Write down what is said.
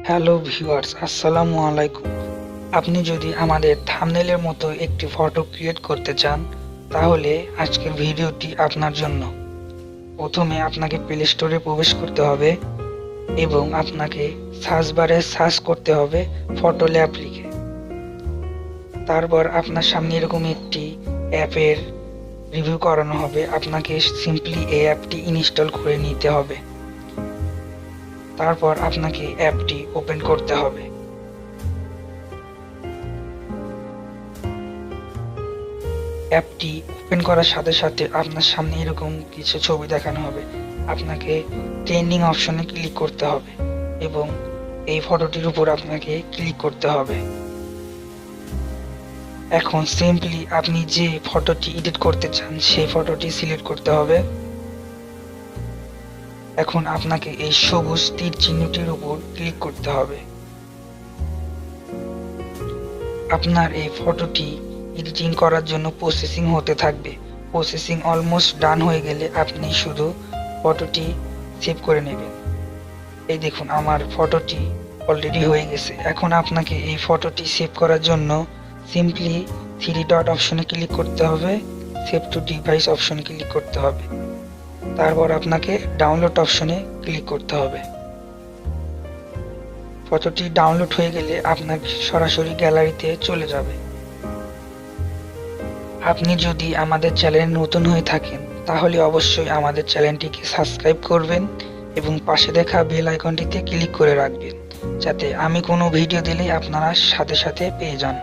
Hello viewers, আসসালামু আলাইকুম। আপনি যদি আমাদের থাম্বনেলের মতো একটি ফটো ক্রিয়েট করতে চান, তাহলে আজকের ভিডিওটি আপনার জন্য। প্রথমে আপনাকে প্লে স্টোরে প্রবেশ করতে হবে এবং আপনাকে সার্চ বারে সার্চ করতে হবে ফটোল্যাব লিখে। তারপর আপনার সামনে এরকম একটি অ্যাপের রিভিউ করানো হবে। আপনাকে সিম্পলি এই অ্যাপটি ইনস্টল করে নিতে হবে। তারপর আপনাকে অ্যাপটি ওপেন করতে হবে। অ্যাপটি ওপেন করার সাথে সাথে আপনার সামনে এরকম কিছু ছবি দেখানো হবে। আপনাকে ট্রেন্ডিং অপশনে ক্লিক করতে হবে এবং এই ফটোটির উপর আপনাকে ক্লিক করতে হবে। এখন সিম্পলি আপনি যে ফটোটি এডিট করতে চান সেই ফটোটি সিলেক্ট করতে হবে। এখন আপনাকে এই সবুজ তীর চিহ্নটির উপর ক্লিক করতে হবে। আপনার এই ফটোটি এডিটিং করার জন্য প্রসেসিং হতে থাকবে। প্রসেসিং অলমোস্ট ডান হয়ে গেলে আপনি শুধু ফটোটি সেভ করে নেবেন। এই দেখুন, আমার ফটোটি অলরেডি হয়ে গেছে। এখন আপনাকে এই ফটোটি সেভ করার জন্য সিম্পলি থ্রি ডট অপশনে ক্লিক করতে হবে, সেভ টু ডিভাইস অপশনে ক্লিক করতে হবে। তারপর আপনাকে ডাউনলোড অপশনে ক্লিক করতে হবে। ফটোটি ডাউনলোড হয়ে গেলে আপনার সরাসরি গ্যালারিতে চলে যাবে। আপনি যদি আমাদের চ্যানেলে নতুন হয়ে থাকেন, তাহলে অবশ্যই আমাদের চ্যানেলটিকে সাবস্ক্রাইব করবেন এবং পাশে দেখা বেল আইকনটিতে ক্লিক করে রাখবেন, যাতে আমি কোনো ভিডিও দিলেই আপনারা সাথে সাথে পেয়ে যান।